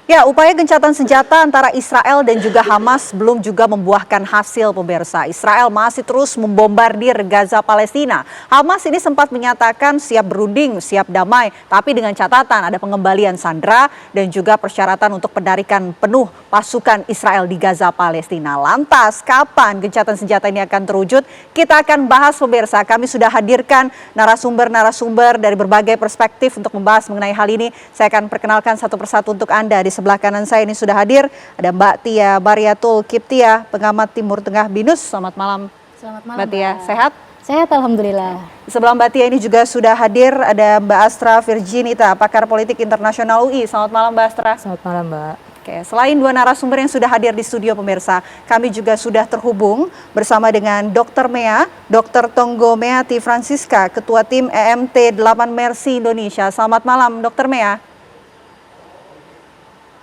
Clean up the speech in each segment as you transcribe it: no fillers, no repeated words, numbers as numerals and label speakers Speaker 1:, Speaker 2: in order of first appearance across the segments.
Speaker 1: Ya, upaya gencatan senjata antara Israel dan juga Hamas belum juga membuahkan hasil, pemirsa. Israel masih terus membombardir Gaza Palestina. Hamas ini sempat menyatakan siap berunding, siap damai, tapi dengan catatan ada pengembalian sandera dan juga persyaratan untuk penarikan penuh pasukan Israel di Gaza Palestina. Lantas, kapan gencatan senjata ini akan terwujud? Kita akan bahas, pemirsa. Kami sudah hadirkan narasumber-narasumber dari berbagai perspektif untuk membahas mengenai hal ini. Saya akan perkenalkan satu persatu untuk Anda. Di sebelah kanan saya ini sudah hadir ada Mbak Tia Baryatul Kiptia, pengamat Timur Tengah BINUS. Selamat malam.
Speaker 2: Selamat malam,
Speaker 1: Mbak Tia, sehat?
Speaker 2: Sehat, alhamdulillah.
Speaker 1: Di sebelah Mbak Tia ini juga sudah hadir ada Mbak Astra Virginita, pakar politik internasional UI. Selamat malam Mbak Astra.
Speaker 2: Selamat malam, Mbak.
Speaker 1: Oke, selain dua narasumber yang sudah hadir di studio, pemirsa, kami juga sudah terhubung bersama dengan Dr. Mea, Dr. Tonggo Meati Francisca, Ketua Tim EMT 8 Mercy Indonesia. Selamat malam, Dr. Mea.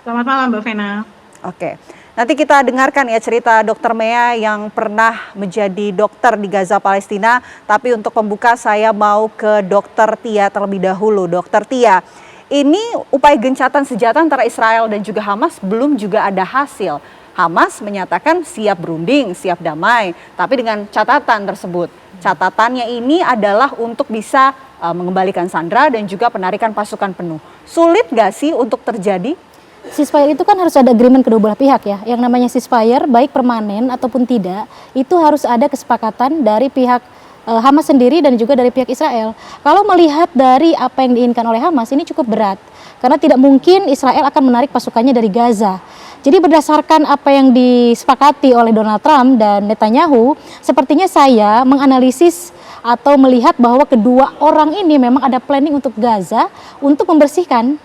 Speaker 3: Selamat malam, Mbak Vena.
Speaker 1: Oke, nanti kita dengarkan ya cerita Dr. Mea yang pernah menjadi dokter di Gaza Palestina. Tapi untuk pembuka saya mau ke Dr. Tia terlebih dahulu. Dr. Tia, ini upaya gencatan senjata antara Israel dan juga Hamas belum juga ada hasil. Hamas menyatakan siap berunding, siap damai, tapi dengan catatan tersebut. Catatannya ini adalah untuk bisa mengembalikan sandera dan juga penarikan pasukan penuh. Sulit nggak sih untuk terjadi?
Speaker 2: Ceasefire itu kan harus ada agreement kedua belah pihak ya. Yang namanya ceasefire, baik permanen ataupun tidak, itu harus ada kesepakatan dari pihak Hamas sendiri dan juga dari pihak Israel. Kalau melihat dari apa yang diinginkan oleh Hamas, ini cukup berat. Karena tidak mungkin Israel akan menarik pasukannya dari Gaza. Jadi berdasarkan apa yang disepakati oleh Donald Trump dan Netanyahu, sepertinya saya menganalisis atau melihat bahwa kedua orang ini memang ada planning untuk Gaza untuk membersihkan.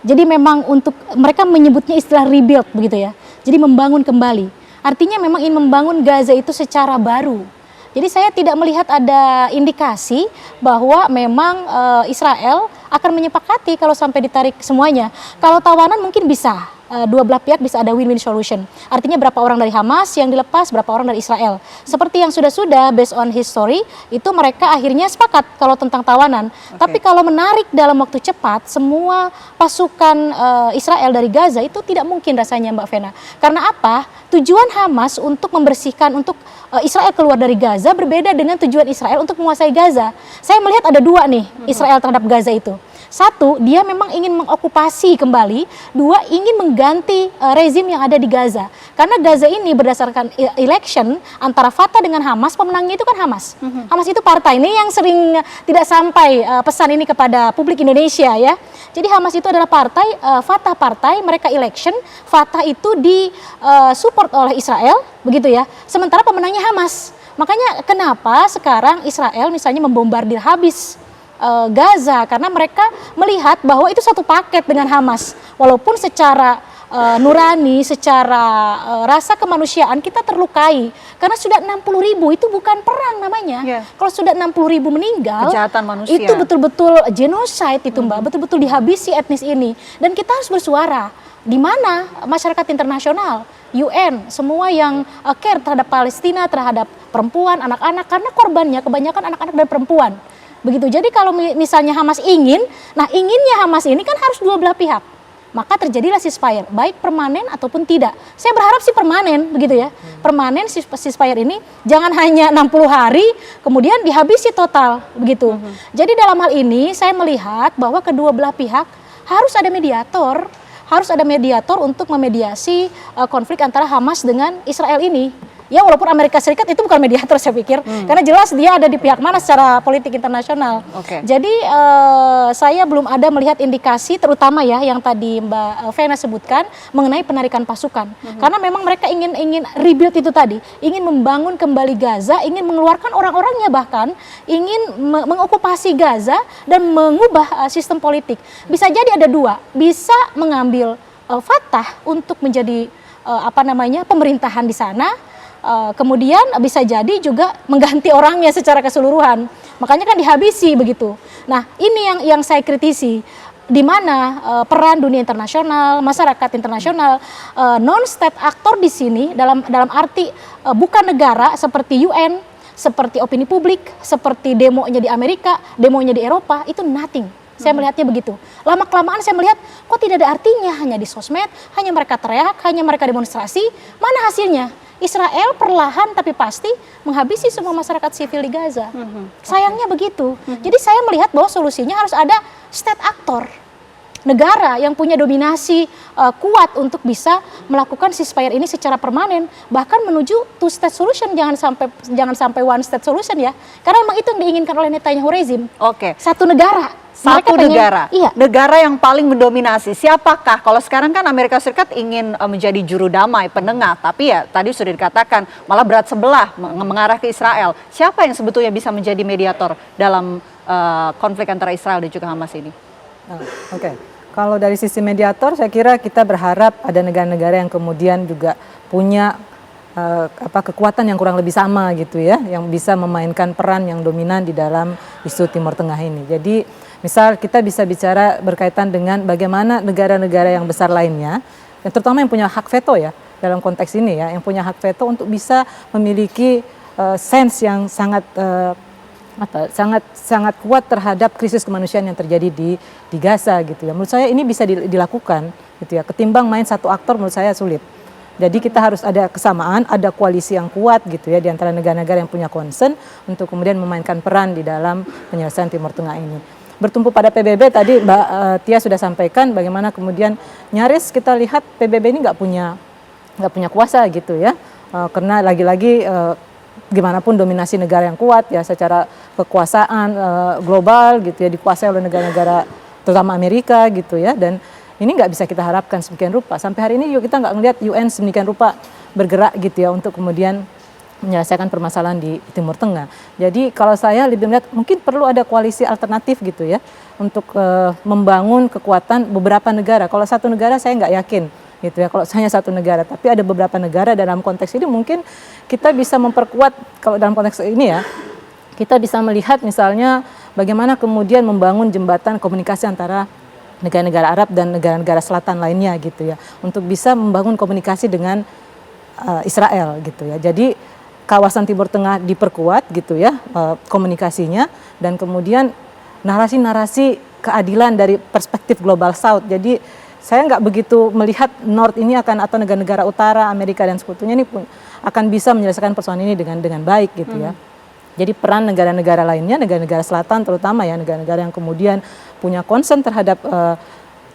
Speaker 2: Jadi memang untuk mereka menyebutnya istilah rebuild begitu ya. Jadi membangun kembali. Artinya memang ingin membangun Gaza itu secara baru. Jadi saya tidak melihat ada indikasi bahwa memang Israel akan menyepakati kalau sampai ditarik semuanya. Kalau tawanan mungkin bisa. Dua belah pihak bisa ada win-win solution. Artinya berapa orang dari Hamas yang dilepas, berapa orang dari Israel. Seperti yang sudah-sudah based on history, itu mereka akhirnya sepakat kalau tentang tawanan. Tapi kalau menarik dalam waktu cepat, semua pasukan Israel dari Gaza itu tidak mungkin rasanya Mbak Vena. Karena apa? Tujuan Hamas untuk membersihkan, untuk Israel keluar dari Gaza berbeda dengan tujuan Israel untuk menguasai Gaza. Saya melihat ada dua nih Israel terhadap Gaza itu. Satu, dia memang ingin mengokupasi kembali. Dua, ingin mengganti rezim yang ada di Gaza. Karena Gaza ini berdasarkan election antara Fatah dengan Hamas, pemenangnya itu kan Hamas. Hamas itu partai ini yang sering tidak sampai pesan ini kepada publik Indonesia ya. Jadi Hamas itu adalah partai, Fatah partai, mereka election, Fatah itu disupport oleh Israel, begitu ya. Sementara pemenangnya Hamas. Makanya kenapa sekarang Israel misalnya membombardir habis Gaza, karena mereka melihat bahwa itu satu paket dengan Hamas. Walaupun secara nurani, secara rasa kemanusiaan kita terlukai. Karena sudah 60.000 itu bukan perang namanya. Kalau sudah 60.000 meninggal,
Speaker 1: kejahatan manusia.
Speaker 2: Itu betul-betul genocide itu Mbak, betul-betul dihabisi etnis ini. Dan kita harus bersuara. Di mana masyarakat internasional, UN, semua yang care terhadap Palestina, terhadap perempuan, anak-anak, karena korbannya kebanyakan anak-anak dan perempuan. Begitu. Jadi kalau misalnya Hamas ingin, nah inginnya Hamas ini kan harus dua belah pihak. Maka terjadilah ceasefire, baik permanen ataupun tidak. Saya berharap sih permanen, begitu ya. Permanen ceasefire ini jangan hanya 60 hari, kemudian dihabisi total, begitu. Jadi dalam hal ini saya melihat bahwa kedua belah pihak harus ada mediator. Harus ada mediator untuk memediasi konflik antara Hamas dengan Israel ini. Ya walaupun Amerika Serikat itu bukan mediator saya pikir, karena jelas dia ada di pihak mana secara politik internasional. Jadi saya belum ada melihat indikasi terutama ya yang tadi Mbak Vena sebutkan mengenai penarikan pasukan. Karena memang mereka ingin rebuild itu tadi, ingin membangun kembali Gaza, ingin mengeluarkan orang-orangnya, bahkan ingin mengokupasi Gaza dan mengubah sistem politik. Bisa jadi ada dua, bisa mengambil Fatah untuk menjadi pemerintahan di sana. Kemudian bisa jadi juga mengganti orangnya secara keseluruhan. Makanya kan dihabisi begitu. Nah ini yang saya kritisi. Di mana peran dunia internasional, masyarakat internasional, non-state actor di sini dalam arti bukan negara seperti UN, seperti opini publik, seperti demonya di Amerika, demonya di Eropa, itu nothing. Saya melihatnya begitu. Lama-kelamaan saya melihat kok tidak ada artinya, hanya di sosmed, hanya mereka teriak, hanya mereka demonstrasi. Mana hasilnya? Israel perlahan tapi pasti menghabisi semua masyarakat sipil di Gaza. Sayangnya begitu. Jadi saya melihat bahwa solusinya harus ada state actor. Negara yang punya dominasi kuat untuk bisa melakukan ceasefire ini secara permanen, bahkan menuju two state solution, jangan sampai one state solution ya, karena memang itu yang diinginkan oleh Netanyahu rezim.
Speaker 1: Oke.
Speaker 2: Satu negara.
Speaker 1: Satu negara.
Speaker 2: Iya.
Speaker 1: Negara yang paling mendominasi. Siapakah? Kalau sekarang kan Amerika Serikat ingin menjadi juru damai, penengah, tapi ya tadi sudah dikatakan malah berat sebelah mengarah ke Israel. Siapa yang sebetulnya bisa menjadi mediator dalam konflik antara Israel dan juga Hamas ini?
Speaker 3: Oke. Kalau dari sisi mediator, saya kira kita berharap ada negara-negara yang kemudian juga punya kekuatan yang kurang lebih sama gitu ya, yang bisa memainkan peran yang dominan di dalam isu Timur Tengah ini. Jadi, misal kita bisa bicara berkaitan dengan bagaimana negara-negara yang besar lainnya, yang terutama yang punya hak veto ya dalam konteks ini ya, yang punya hak veto untuk bisa memiliki sense yang sangat sangat kuat terhadap krisis kemanusiaan yang terjadi di Gaza gitu ya. Menurut saya ini bisa dilakukan gitu ya. Ketimbang main satu aktor menurut saya sulit. Jadi kita harus ada kesamaan, ada koalisi yang kuat gitu ya di antara negara-negara yang punya concern untuk kemudian memainkan peran di dalam penyelesaian Timur Tengah ini. Bertumpu pada PBB tadi Mbak Tia sudah sampaikan bagaimana kemudian nyaris kita lihat PBB ini nggak punya kuasa gitu ya. Karena lagi-lagi gimana pun dominasi negara yang kuat ya secara kekuasaan global gitu ya, dikuasai oleh negara-negara terutama Amerika gitu ya, dan ini nggak bisa kita harapkan sedemikian rupa. Sampai hari ini juga kita nggak ngelihat UN sedemikian rupa bergerak gitu ya untuk kemudian menyelesaikan permasalahan di Timur Tengah. Jadi kalau saya lebih melihat mungkin perlu ada koalisi alternatif gitu ya untuk membangun kekuatan beberapa negara. Kalau satu negara saya nggak yakin gitu ya, kalau hanya satu negara, tapi ada beberapa negara dalam konteks ini mungkin kita bisa memperkuat. Kalau dalam konteks ini ya, kita bisa melihat misalnya bagaimana kemudian membangun jembatan komunikasi antara negara-negara Arab dan negara-negara selatan lainnya gitu ya, untuk bisa membangun komunikasi dengan Israel gitu ya. Jadi kawasan Timur Tengah diperkuat gitu ya komunikasinya, dan kemudian narasi-narasi keadilan dari perspektif Global South. Jadi saya nggak begitu melihat North ini atau negara-negara utara, Amerika dan sekutunya ini akan bisa menyelesaikan persoalan ini dengan baik gitu ya. Jadi peran negara-negara lainnya, negara-negara selatan terutama ya, negara-negara yang kemudian punya concern terhadap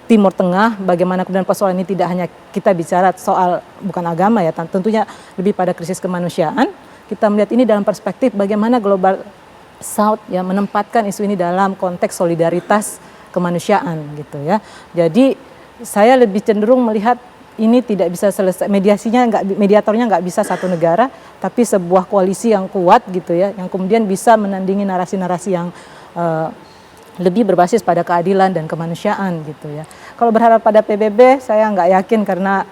Speaker 3: Timur Tengah, bagaimana kemudian persoalan ini tidak hanya kita bicara soal bukan agama ya, tentunya lebih pada krisis kemanusiaan. Kita melihat ini dalam perspektif bagaimana Global South ya menempatkan isu ini dalam konteks solidaritas kemanusiaan gitu ya. Jadi saya lebih cenderung melihat ini tidak bisa selesai, mediatornya nggak bisa satu negara, tapi sebuah koalisi yang kuat gitu ya, yang kemudian bisa menandingi narasi-narasi yang lebih berbasis pada keadilan dan kemanusiaan gitu ya. Kalau berharap pada PBB, saya nggak yakin, karena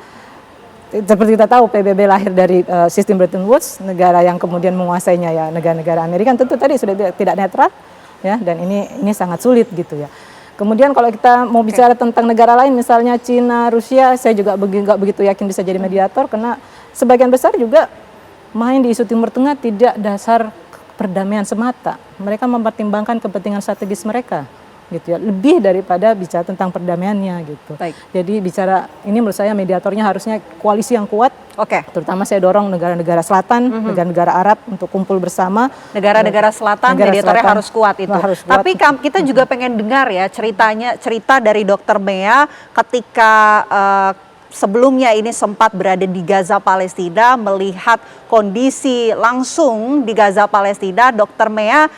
Speaker 3: seperti kita tahu PBB lahir dari sistem Bretton Woods, negara yang kemudian menguasainya ya negara-negara Amerika, tentu tadi sudah tidak netral ya, dan ini sangat sulit gitu ya. Kemudian kalau kita mau bicara tentang negara lain, misalnya Cina, Rusia, saya juga nggak begitu yakin bisa jadi mediator, karena sebagian besar juga main di isu Timur Tengah tidak dasar perdamaian semata. Mereka mempertimbangkan kepentingan strategis mereka, gitu ya, lebih daripada bicara tentang perdamaiannya gitu.
Speaker 1: Baik.
Speaker 3: Jadi bicara ini menurut saya mediatornya harusnya koalisi yang kuat.
Speaker 1: Oke.
Speaker 3: Terutama saya dorong negara-negara selatan, negara-negara Arab untuk kumpul bersama.
Speaker 1: Negara-negara selatan, mediatornya harus kuat itu.
Speaker 3: Harus kuat.
Speaker 1: Tapi kita juga pengen dengar ya cerita dari Dr. Mea ketika sebelumnya ini sempat berada di Gaza Palestina, melihat kondisi langsung di Gaza Palestina. Dr. Mea,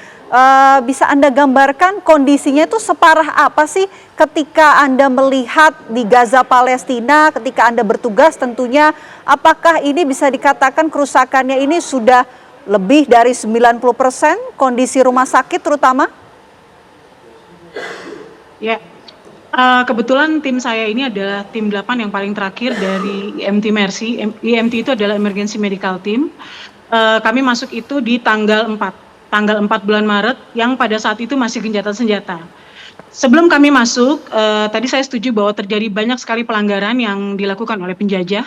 Speaker 1: bisa Anda gambarkan kondisinya itu separah apa sih ketika Anda melihat di Gaza Palestina, ketika Anda bertugas tentunya, apakah ini bisa dikatakan kerusakannya ini sudah lebih dari 90% kondisi rumah sakit terutama?
Speaker 4: Ya, kebetulan tim saya ini adalah tim 8 yang paling terakhir dari IMT Mercy. IMT itu adalah Emergency Medical Team. Kami masuk itu di tanggal 4 bulan Maret, yang pada saat itu masih gencatan senjata. Sebelum kami masuk, tadi saya setuju bahwa terjadi banyak sekali pelanggaran yang dilakukan oleh penjajah.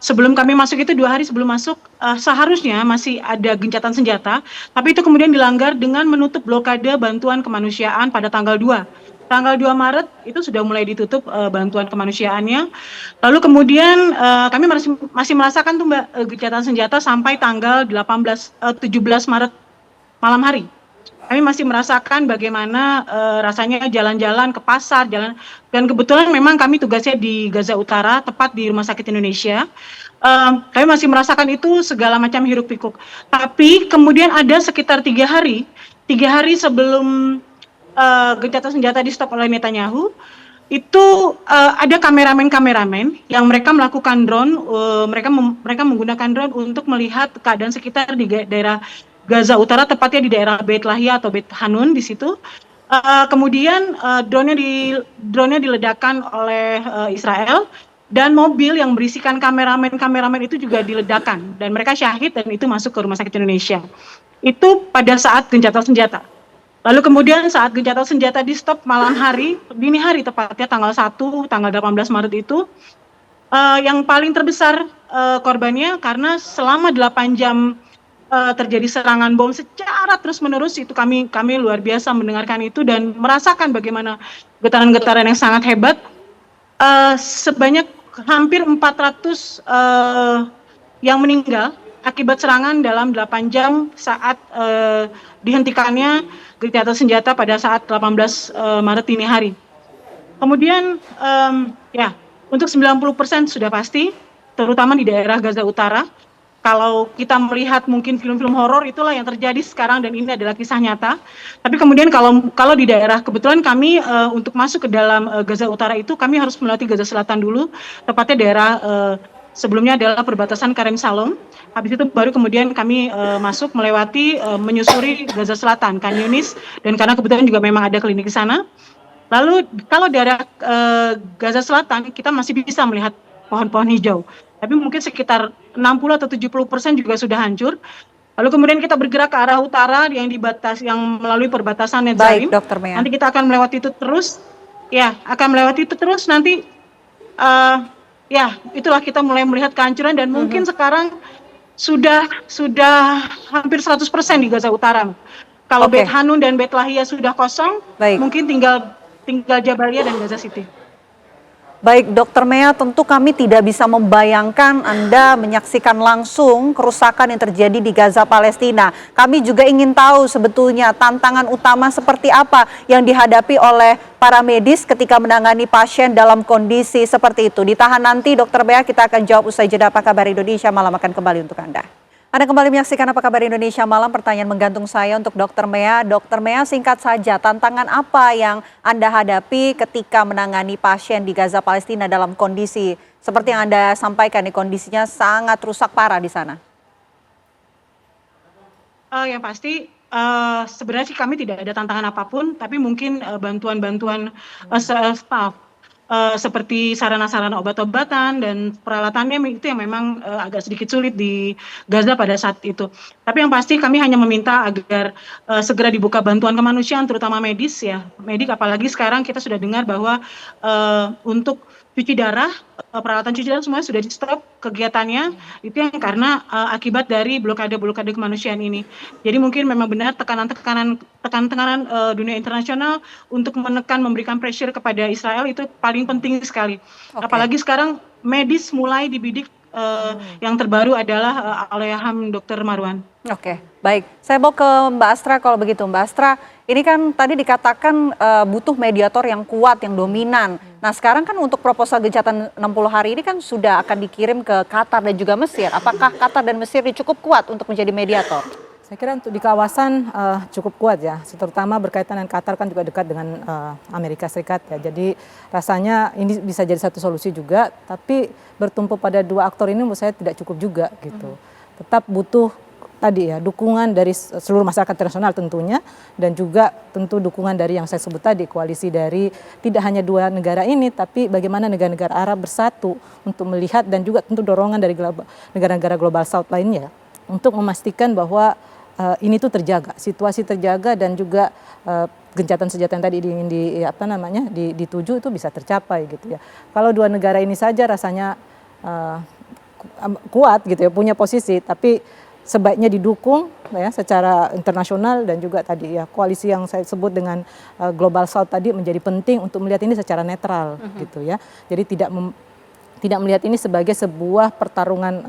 Speaker 4: sebelum kami masuk itu 2 hari sebelum masuk seharusnya masih ada gencatan senjata, tapi itu kemudian dilanggar dengan menutup blokade bantuan kemanusiaan pada tanggal 2. Tanggal 2 Maret itu sudah mulai ditutup bantuan kemanusiaannya. Lalu kemudian kami masih merasakan tuh Mbak gencatan senjata sampai tanggal 17 Maret malam hari. Kami masih merasakan bagaimana rasanya jalan-jalan ke pasar, dan kebetulan memang kami tugasnya di Gaza Utara, tepat di Rumah Sakit Indonesia. Kami masih merasakan itu segala macam hiruk pikuk. Tapi kemudian ada sekitar 3 hari sebelum gencatan senjata di stop oleh Netanyahu, itu ada kameramen yang mereka melakukan drone, mereka menggunakan drone untuk melihat keadaan sekitar di daerah Gaza Utara, tepatnya di daerah Beit Lahia atau Beit Hanun di situ. Kemudian drone-nya diledakkan oleh Israel, dan mobil yang berisikan kameramen itu juga diledakkan, dan mereka syahid dan itu masuk ke Rumah Sakit Indonesia. Itu pada saat gencatan senjata. Lalu kemudian saat gencatan senjata di stop malam hari, dini hari tepatnya tanggal 1, tanggal 18 Maret itu, yang paling terbesar korbannya karena selama 8 jam terjadi serangan bom secara terus-menerus, itu kami luar biasa mendengarkan itu dan merasakan bagaimana getaran-getaran yang sangat hebat. Sebanyak hampir 400 yang meninggal akibat serangan dalam 8 jam saat dihentikannya gencatan senjata pada saat 18 Maret dini hari. Kemudian ya, untuk 90% sudah pasti, terutama di daerah Gaza Utara. Kalau kita melihat mungkin film-film horor, itulah yang terjadi sekarang dan ini adalah kisah nyata. Tapi kemudian kalau di daerah, kebetulan kami untuk masuk ke dalam Gaza Utara itu kami harus melewati Gaza Selatan dulu, tepatnya daerah sebelumnya adalah perbatasan Karem Shalom. Habis itu baru kemudian kami masuk melewati menyusuri Gaza Selatan, Khan Yunis, dan karena kebetulan juga memang ada klinik di sana. Lalu kalau daerah Gaza Selatan kita masih bisa melihat pohon-pohon hijau. Tapi mungkin sekitar 60 atau 70% juga sudah hancur. Lalu kemudian kita bergerak ke arah utara yang melalui perbatasan Netzarim.
Speaker 1: Baik, Dr. Mea.
Speaker 4: Nanti kita akan melewati itu terus. Ya, akan melewati itu terus nanti. Ya, itulah kita mulai melihat kehancuran dan mungkin sekarang sudah hampir 100% di Gaza Utara. Kalau Beit Hanun dan Beit Lahia sudah kosong, mungkin tinggal Jabalia dan Gaza City.
Speaker 1: Baik, Dr. Mea, tentu kami tidak bisa membayangkan Anda menyaksikan langsung kerusakan yang terjadi di Gaza, Palestina. Kami juga ingin tahu sebetulnya tantangan utama seperti apa yang dihadapi oleh para medis ketika menangani pasien dalam kondisi seperti itu. Ditahan nanti, Dr. Mea, kita akan jawab usai jeda. Apa kabar Indonesia Malam akan kembali untuk Anda. Anda kembali menyaksikan Apa Kabar Indonesia Malam. Pertanyaan menggantung saya untuk Dr. Mea. Dr. Mea, singkat saja, tantangan apa yang Anda hadapi ketika menangani pasien di Gaza, Palestina dalam kondisi seperti yang Anda sampaikan, nih kondisinya sangat rusak parah di sana?
Speaker 4: Yang pasti sebenarnya sih kami tidak ada tantangan apapun, tapi mungkin bantuan-bantuan staff seperti sarana-sarana obat-obatan dan peralatannya itu yang memang agak sedikit sulit di Gaza pada saat itu. Tapi yang pasti kami hanya meminta agar segera dibuka bantuan kemanusiaan, terutama medis ya. Medik, apalagi sekarang kita sudah dengar bahwa untuk cuci darah, peralatan cuci darah semuanya sudah di stop kegiatannya, itu yang karena akibat dari blokade kemanusiaan ini. Jadi mungkin memang benar tekanan dunia internasional untuk memberikan pressure kepada Israel itu paling penting sekali. Apalagi sekarang medis mulai dibidik, yang terbaru adalah Alayaham Dr. Marwan.
Speaker 1: Oke, baik. Saya mau ke Mbak Astra kalau begitu. Mbak Astra, ini kan tadi dikatakan butuh mediator yang kuat, yang dominan. Nah sekarang kan untuk proposal gencatan 60 hari ini kan sudah akan dikirim ke Qatar dan juga Mesir. Apakah Qatar dan Mesir ini cukup kuat untuk menjadi mediator?
Speaker 3: Saya kira untuk di kawasan cukup kuat ya, terutama berkaitan dengan Qatar kan juga dekat dengan Amerika Serikat ya. Jadi rasanya ini bisa jadi satu solusi juga, tapi bertumpu pada dua aktor ini menurut saya tidak cukup juga gitu. Tetap butuh tadi ya dukungan dari seluruh masyarakat internasional tentunya, dan juga tentu dukungan dari yang saya sebut tadi, koalisi dari tidak hanya dua negara ini, tapi bagaimana negara-negara Arab bersatu untuk melihat, dan juga tentu dorongan dari negara-negara global South lainnya untuk memastikan bahwa ini tuh terjaga, situasi terjaga, dan juga gencatan senjata yang tadi ingin dituju itu bisa tercapai gitu ya. Kalau dua negara ini saja rasanya kuat gitu ya, punya posisi, tapi sebaiknya didukung ya secara internasional, dan juga tadi ya koalisi yang saya sebut dengan Global South tadi menjadi penting untuk melihat ini secara netral gitu ya. Jadi tidak melihat ini sebagai sebuah pertarungan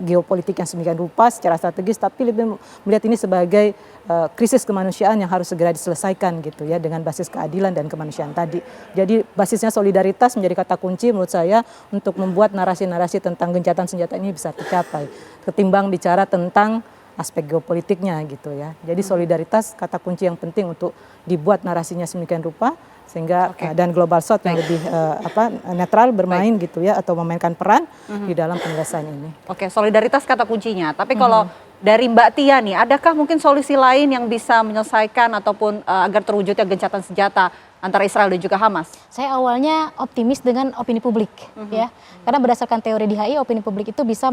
Speaker 3: geopolitik yang sedemikian rupa secara strategis, tapi lebih melihat ini sebagai krisis kemanusiaan yang harus segera diselesaikan gitu ya, dengan basis keadilan dan kemanusiaan tadi. Jadi basisnya solidaritas menjadi kata kunci menurut saya untuk membuat narasi-narasi tentang gencatan senjata ini bisa tercapai, ketimbang bicara tentang aspek geopolitiknya gitu ya. Jadi solidaritas kata kunci yang penting untuk dibuat narasinya sedemikian rupa sehingga dan Global South yang lebih netral bermain gitu ya, atau memainkan peran di dalam penyelesaian ini.
Speaker 1: Oke, solidaritas kata kuncinya. Tapi kalau dari Mbak Tia nih, adakah mungkin solusi lain yang bisa menyelesaikan ataupun agar terwujudnya gencatan senjata antara Israel dan juga Hamas?
Speaker 2: Saya awalnya optimis dengan opini publik, ya, karena berdasarkan teori di HI, opini publik itu bisa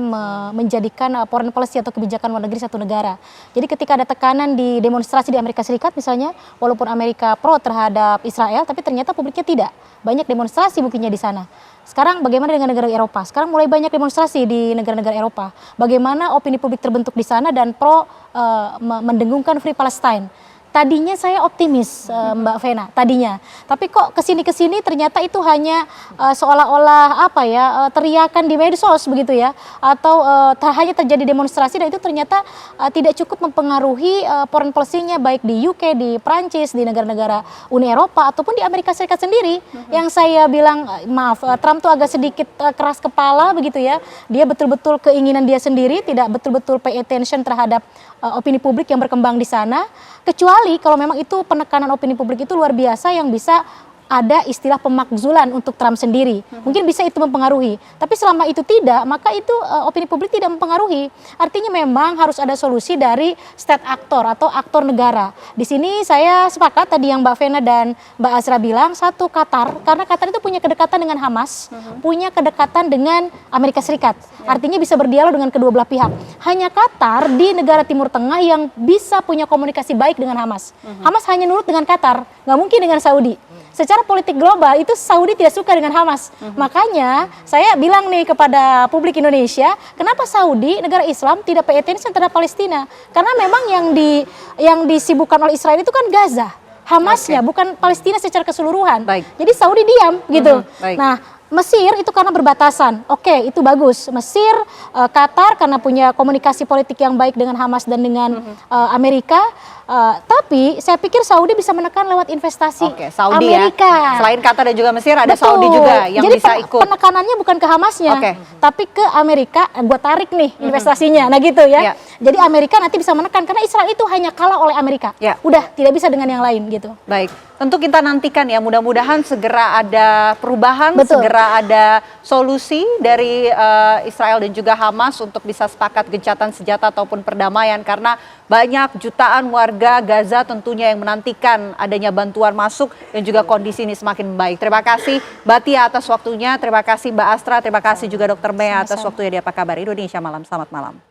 Speaker 2: menjadikan foreign policy atau kebijakan luar negeri satu negara. Jadi ketika ada tekanan di demonstrasi di Amerika Serikat misalnya, walaupun Amerika pro terhadap Israel, tapi ternyata publiknya tidak. Banyak demonstrasi buktinya di sana. Sekarang bagaimana dengan negara Eropa? Sekarang mulai banyak demonstrasi di negara-negara Eropa. Bagaimana opini publik terbentuk di sana dan pro mendengungkan Free Palestine. Tadinya saya optimis, Mbak Vena, tadinya. Tapi kok kesini ternyata itu hanya seolah-olah teriakan di medsos begitu ya, atau hanya terjadi demonstrasi, dan itu ternyata tidak cukup mempengaruhi foreign policy-nya baik di UK, di Prancis, di negara-negara Uni Eropa ataupun di Amerika Serikat sendiri. Yang saya bilang maaf, Trump tuh agak sedikit keras kepala begitu ya. Dia betul-betul keinginan dia sendiri, tidak betul-betul pay attention terhadap opini publik yang berkembang di sana, kecuali kalau memang itu penekanan opini publik itu luar biasa yang bisa ada istilah pemakzulan untuk Trump sendiri. Mungkin bisa itu mempengaruhi. Tapi selama itu tidak, maka itu opini publik tidak mempengaruhi. Artinya memang harus ada solusi dari state actor atau aktor negara. Di sini saya sepakat tadi yang Mbak Vena dan Mbak Azra bilang, satu Qatar, karena Qatar itu punya kedekatan dengan Hamas, punya kedekatan dengan Amerika Serikat. Artinya bisa berdialog dengan kedua belah pihak. Hanya Qatar di negara Timur Tengah yang bisa punya komunikasi baik dengan Hamas. Hamas hanya nurut dengan Qatar, nggak mungkin dengan Saudi. Secara politik global itu Saudi tidak suka dengan Hamas. Makanya saya bilang nih kepada publik Indonesia, kenapa Saudi negara Islam tidak pay attention terhadap Palestina? Karena memang yang disibukkan oleh Israel itu kan Gaza, Hamasnya, bukan Palestina secara keseluruhan. Jadi Saudi diam gitu. Nah, Mesir itu karena berbatasan, oke, itu bagus. Mesir, Qatar karena punya komunikasi politik yang baik dengan Hamas dan dengan Amerika. Tapi saya pikir Saudi bisa menekan lewat investasi
Speaker 1: Saudi
Speaker 2: Amerika.
Speaker 1: Ya. Selain Qatar dan juga Mesir, ada
Speaker 2: Betul.
Speaker 1: Saudi juga yang
Speaker 2: jadi
Speaker 1: bisa ikut.
Speaker 2: Penekanannya bukan ke Hamasnya, tapi ke Amerika. Gue tarik nih investasinya, nah gitu ya. Jadi Amerika nanti bisa menekan karena Israel itu hanya kalah oleh Amerika. Udah tidak bisa dengan yang lain gitu.
Speaker 1: Baik, tentu kita nantikan ya. Mudah-mudahan segera ada perubahan, segera ada solusi dari Israel dan juga Hamas untuk bisa sepakat gencatan senjata ataupun perdamaian, karena banyak jutaan warga Gaza tentunya yang menantikan adanya bantuan masuk dan juga kondisi ini semakin membaik. Terima kasih Mbak Tia atas waktunya, terima kasih Mbak Astra, terima kasih juga Dr. Mea atas waktunya di Apa Kabar Indonesia Malam. Selamat malam.